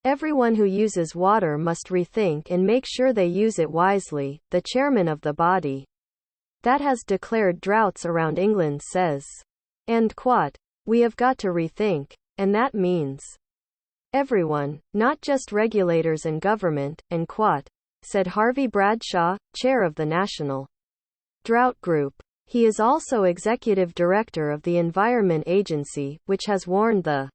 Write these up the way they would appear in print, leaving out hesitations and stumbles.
Everyone who uses water must rethink and make sure they use it wisely, the chairman of the body that has declared droughts around England says. And quote, "We have got to rethink, and that means everyone, not just regulators and government," and quote, said Harvey Bradshaw, chair of the National Drought Group. He is also executive director of the Environment Agency, which has warned the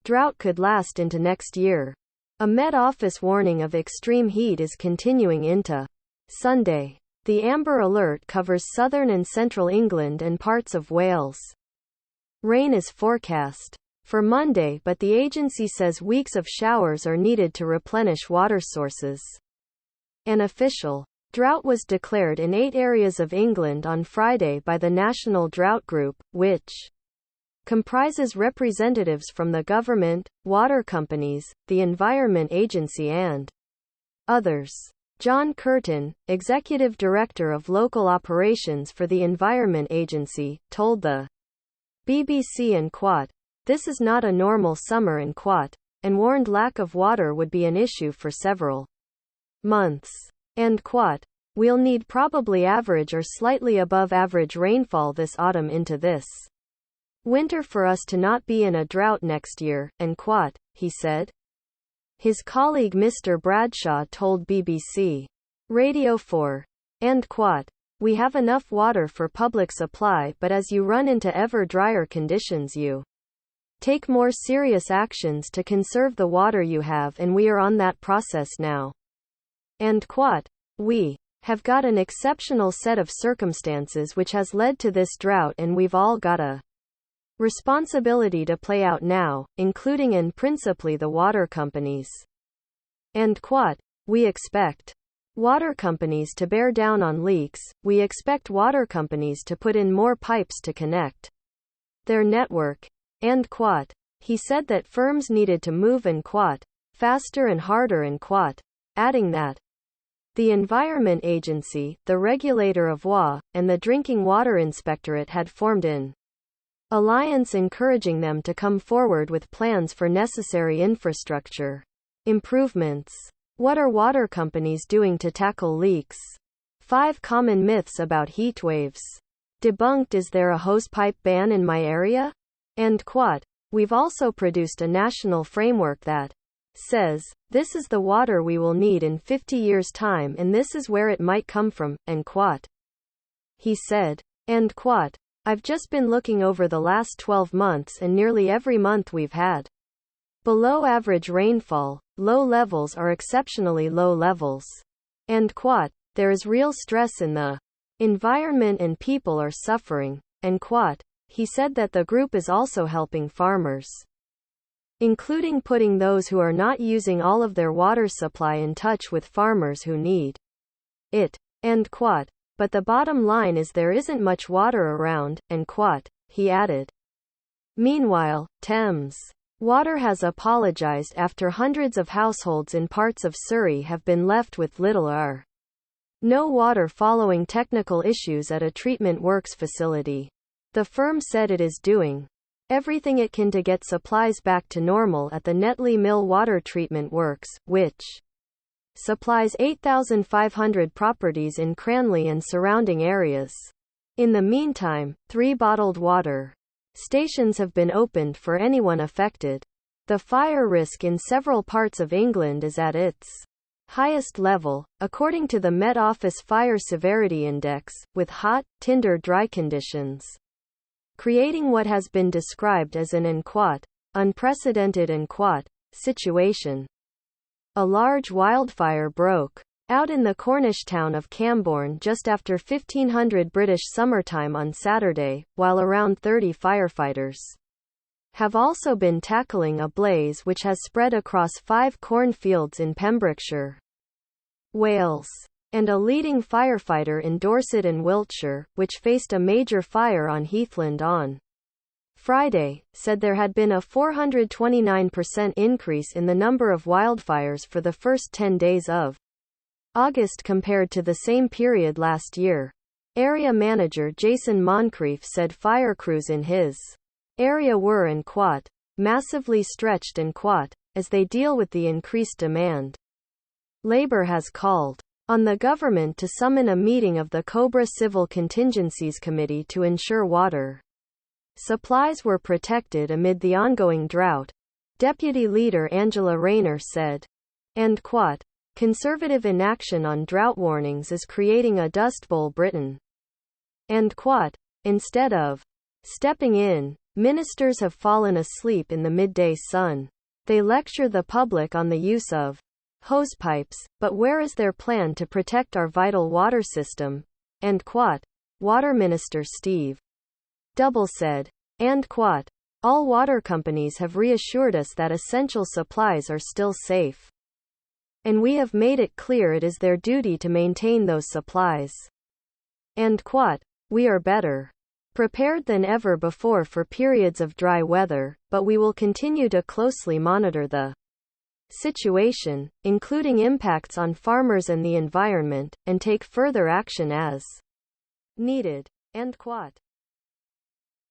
drought could last into next year. A Met Office warning of extreme heat is continuing into Sunday. The Amber Alert covers southern and central England and parts of Wales. Rain is forecast for Monday, but the agency says weeks of showers are needed to replenish water sources. An official drought was declared in 8 areas of England on Friday by the National Drought Group, which comprises representatives from the government, water companies, the Environment Agency and others. John Curtin, executive director of local operations for the Environment Agency, told the BBC and quote, "This is not a normal summer," and quote, and warned lack of water would be an issue for several months. And quote, "We'll need probably average or slightly above average rainfall this autumn into this winter for us to not be in a drought next year," and quote, he said. His colleague Mr. Bradshaw told BBC Radio 4. And quote, "We have enough water for public supply, but as you run into ever drier conditions you take more serious actions to conserve the water you have, and we are on that process now." And quote, "We have got an exceptional set of circumstances which has led to this drought, and we've all got a responsibility to play out now, including and principally the water companies." And quote, "We expect water companies to bear down on leaks, we expect water companies to put in more pipes to connect their network." And quote, he said that firms needed to move and quote, faster and harder and quote, adding that the Environment Agency, the regulator of WA, and the Drinking Water Inspectorate had formed an alliance encouraging them to come forward with plans for necessary infrastructure improvements. What are water companies doing to tackle leaks? 5 common myths about heat waves debunked. Is there a hosepipe ban in my area? And quote, "We've also produced a national framework that says, this is the water we will need in 50 years' time and this is where it might come from," and quote, he said. And quote, "I've just been looking over the last 12 months and nearly every month we've had below average rainfall, low levels are exceptionally low levels. And quote, there is real stress in the environment and people are suffering." And quote, he said that the group is also helping farmers, including putting those who are not using all of their water supply in touch with farmers who need it. And quote, "But the bottom line is there isn't much water around," and quote, he added. Meanwhile, Thames Water has apologized after hundreds of households in parts of Surrey have been left with little or no water following technical issues at a treatment works facility. The firm said it is doing everything it can to get supplies back to normal at the Netley Mill Water Treatment Works, which supplies 8,500 properties in Cranley and surrounding areas. In the meantime, 3 bottled water stations have been opened for anyone affected. The fire risk in several parts of England is at its highest level, according to the Met Office Fire Severity Index, with hot, tinder dry conditions creating what has been described as an unprecedented situation. A large wildfire broke out in the Cornish town of Camborne just after 1500 British summertime on Saturday, while around 30 firefighters have also been tackling a blaze which has spread across 5 cornfields in Pembrokeshire, Wales, and a leading firefighter in Dorset and Wiltshire, which faced a major fire on Heathland on Friday, said there had been a 429% increase in the number of wildfires for the first 10 days of August compared to the same period last year. Area manager Jason Moncrief said fire crews in his area were massively stretched and as they deal with the increased demand. Labor has called on the government to summon a meeting of the Cobra Civil Contingencies Committee to ensure water supplies were protected amid the ongoing drought, Deputy Leader Angela Rayner said. And conservative inaction on drought warnings is creating a Dust Bowl Britain. And instead of stepping in, ministers have fallen asleep in the midday sun. They lecture the public on the use of hosepipes, but where is their plan to protect our vital water system? And Water Minister Steve Double said. And all water companies have reassured us that essential supplies are still safe. And we have made it clear it is their duty to maintain those supplies. And we are better prepared than ever before for periods of dry weather, but we will continue to closely monitor the situation, including impacts on farmers and the environment, and take further action as needed. And